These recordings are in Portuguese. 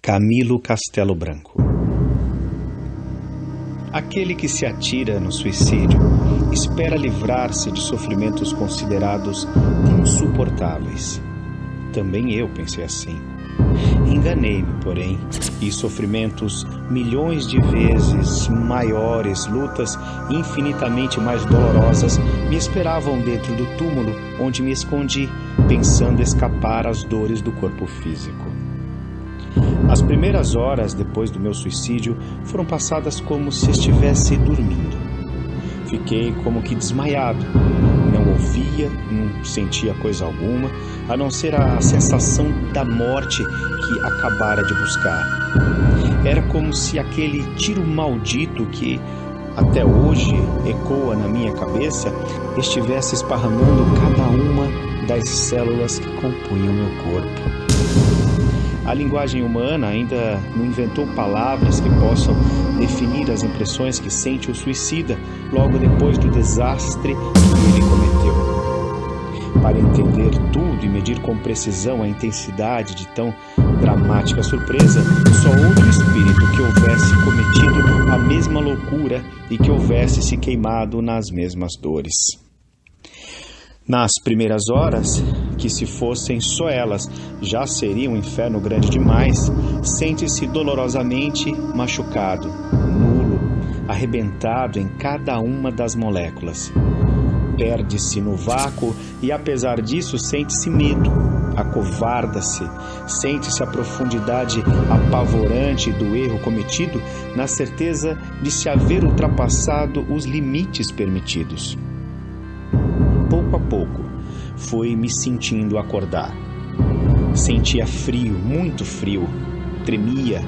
Camilo Castelo Branco. Aquele que se atira no suicídio espera livrar-se de sofrimentos considerados insuportáveis. Também eu pensei assim. Enganei-me, porém, e sofrimentos milhões de vezes maiores, lutas infinitamente mais dolorosas me esperavam dentro do túmulo onde me escondi, pensando escapar às dores do corpo físico. As primeiras horas depois do meu suicídio foram passadas como se estivesse dormindo. Fiquei como que desmaiado. Não ouvia, não sentia coisa alguma, a não ser a sensação da morte que acabara de buscar. Era como se aquele tiro maldito que até hoje ecoa na minha cabeça estivesse esparramando cada uma das células que compunham meu corpo. A linguagem humana ainda não inventou palavras que possam definir as impressões que sente o suicida logo depois do desastre que ele cometeu. Para entender tudo e medir com precisão a intensidade de tão dramática surpresa, só outro espírito que houvesse cometido a mesma loucura e que houvesse se queimado nas mesmas dores. Nas primeiras horas, que se fossem só elas, já seria um inferno grande demais, sente-se dolorosamente machucado, nulo, arrebentado em cada uma das moléculas. Perde-se no vácuo e, apesar disso, sente-se medo, acovarda-se, sente-se a profundidade apavorante do erro cometido, na certeza de se haver ultrapassado os limites permitidos. Pouco a pouco, fui me sentindo acordar. Sentia frio, muito frio. Tremia.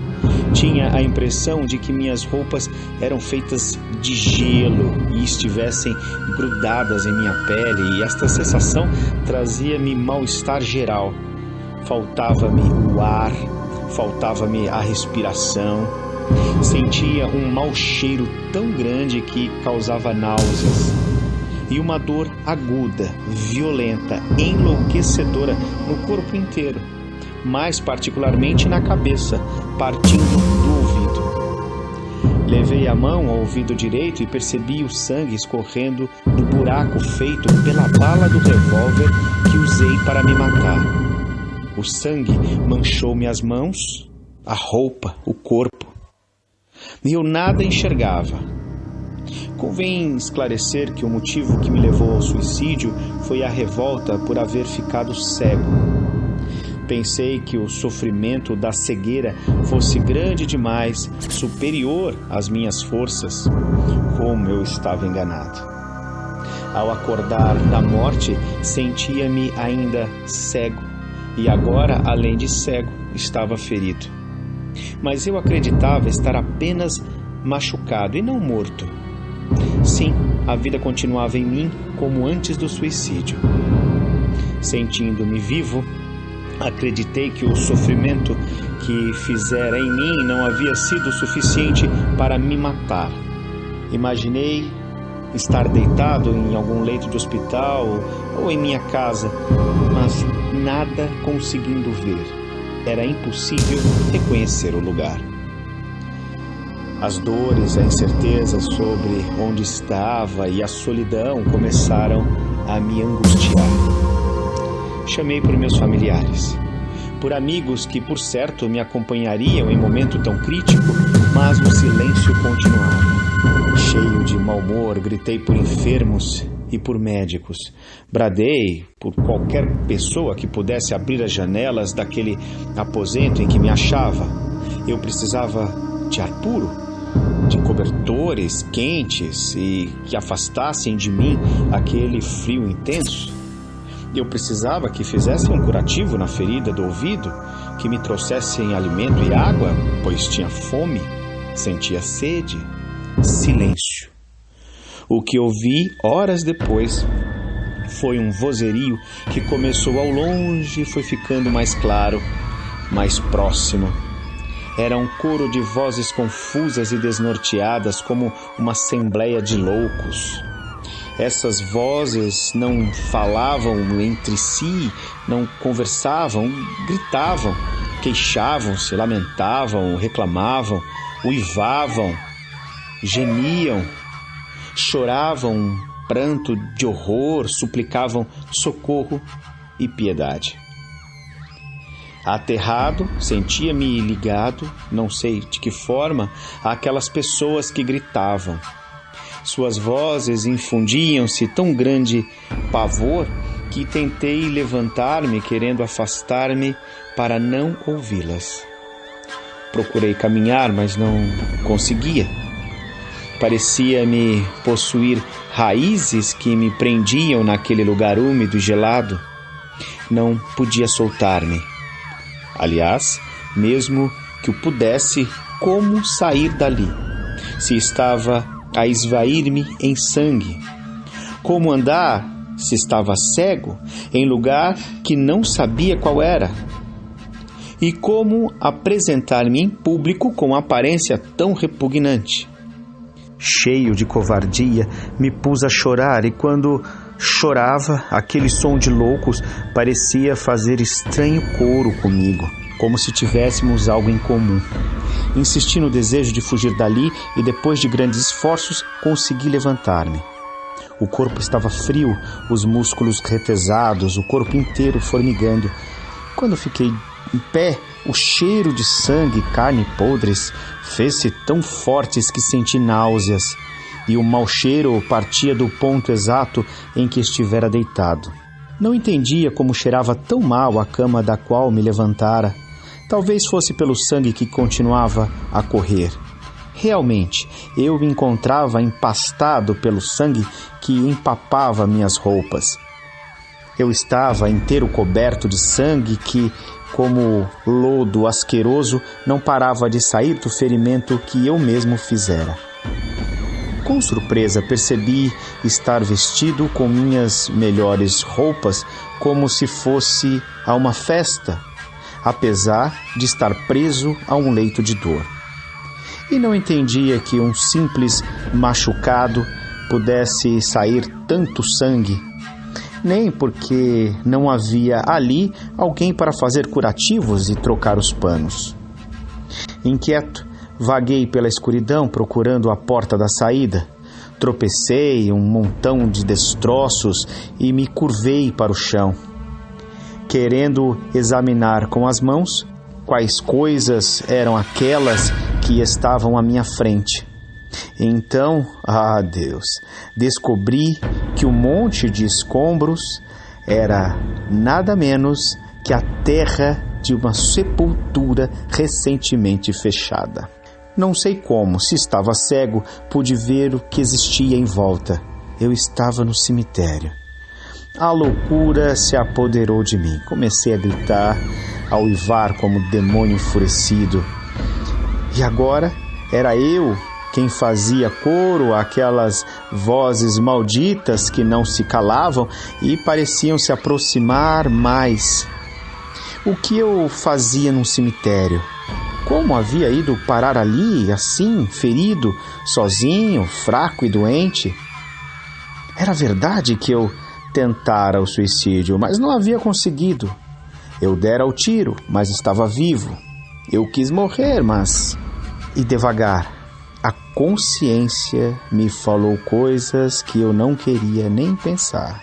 Tinha a impressão de que minhas roupas eram feitas de gelo e estivessem grudadas em minha pele, e esta sensação trazia-me mal-estar geral. Faltava-me o ar, faltava-me a respiração. Sentia um mau cheiro tão grande que causava náuseas. E uma dor aguda, violenta, enlouquecedora no corpo inteiro, mais particularmente na cabeça, partindo do ouvido. Levei a mão ao ouvido direito e percebi o sangue escorrendo do buraco feito pela bala do revólver que usei para me matar. O sangue manchou-me as mãos, a roupa, o corpo. E eu nada enxergava. Convém esclarecer que o motivo que me levou ao suicídio foi a revolta por haver ficado cego. Pensei que o sofrimento da cegueira fosse grande demais, superior às minhas forças. Como eu estava enganado. Ao acordar da morte, sentia-me ainda cego, e agora, além de cego, estava ferido. Mas eu acreditava estar apenas machucado e não morto. Sim, a vida continuava em mim como antes do suicídio. Sentindo-me vivo, acreditei que o sofrimento que fizera em mim não havia sido suficiente para me matar. Imaginei estar deitado em algum leito de hospital ou em minha casa, mas nada conseguindo ver. Era impossível reconhecer o lugar. As dores, a incerteza sobre onde estava e a solidão começaram a me angustiar. Chamei por meus familiares, por amigos que, por certo, me acompanhariam em momento tão crítico, mas o silêncio continuava. Cheio de mau humor, gritei por enfermos e por médicos. Bradei por qualquer pessoa que pudesse abrir as janelas daquele aposento em que me achava. Eu precisava de ar puro, de cobertores quentes e que afastassem de mim aquele frio intenso. Eu precisava que fizessem um curativo na ferida do ouvido, que me trouxessem alimento e água, pois tinha fome, sentia sede. Silêncio. O que ouvi horas depois foi um vozerio que começou ao longe e foi ficando mais claro, mais próximo. Era um coro de vozes confusas e desnorteadas, como uma assembleia de loucos. Essas vozes não falavam entre si, não conversavam, gritavam, queixavam-se, lamentavam, reclamavam, uivavam, gemiam, choravam um pranto de horror, suplicavam socorro e piedade. Aterrado, sentia-me ligado, não sei de que forma, àquelas pessoas que gritavam. Suas vozes infundiam-se tão grande pavor que tentei levantar-me, querendo afastar-me para não ouvi-las. Procurei caminhar, mas não conseguia. Parecia-me possuir raízes que me prendiam naquele lugar úmido e gelado. Não podia soltar-me. Aliás, mesmo que o pudesse, como sair dali, se estava a esvair-me em sangue? Como andar, se estava cego, em lugar que não sabia qual era? E como apresentar-me em público com aparência tão repugnante? Cheio de covardia, me pus a chorar, e quando chorava, aquele som de loucos parecia fazer estranho coro comigo, como se tivéssemos algo em comum. Insisti no desejo de fugir dali e, depois de grandes esforços, consegui levantar-me. O corpo estava frio, os músculos retesados, o corpo inteiro formigando. Quando fiquei em pé, o cheiro de sangue e carne podres fez-se tão fortes que senti náuseas, e o mau cheiro partia do ponto exato em que estivera deitado. Não entendia como cheirava tão mal a cama da qual me levantara. Talvez fosse pelo sangue que continuava a correr. Realmente, eu me encontrava empastado pelo sangue que empapava minhas roupas. Eu estava inteiro coberto de sangue que, como lodo asqueroso, não parava de sair do ferimento que eu mesmo fizera. Com surpresa, percebi estar vestido com minhas melhores roupas, como se fosse a uma festa, apesar de estar preso a um leito de dor. E não entendia que um simples machucado pudesse sair tanto sangue, nem porque não havia ali alguém para fazer curativos e trocar os panos. Inquieto, vaguei pela escuridão procurando a porta da saída. Tropecei um montão de destroços e me curvei para o chão, querendo examinar com as mãos quais coisas eram aquelas que estavam à minha frente. Então, Deus, descobri que o monte de escombros era nada menos que a terra de uma sepultura recentemente fechada. Não sei como, se estava cego, pude ver o que existia em volta. Eu estava no cemitério. A loucura se apoderou de mim. Comecei a gritar, a uivar como demônio enfurecido. E agora era eu quem fazia coro àquelas vozes malditas que não se calavam e pareciam se aproximar mais. O que eu fazia num cemitério? Como havia ido parar ali, assim, ferido, sozinho, fraco e doente? Era verdade que eu tentara o suicídio, mas não havia conseguido. Eu dera o tiro, mas estava vivo. Eu quis morrer, mas... E devagar, a consciência me falou coisas que eu não queria nem pensar.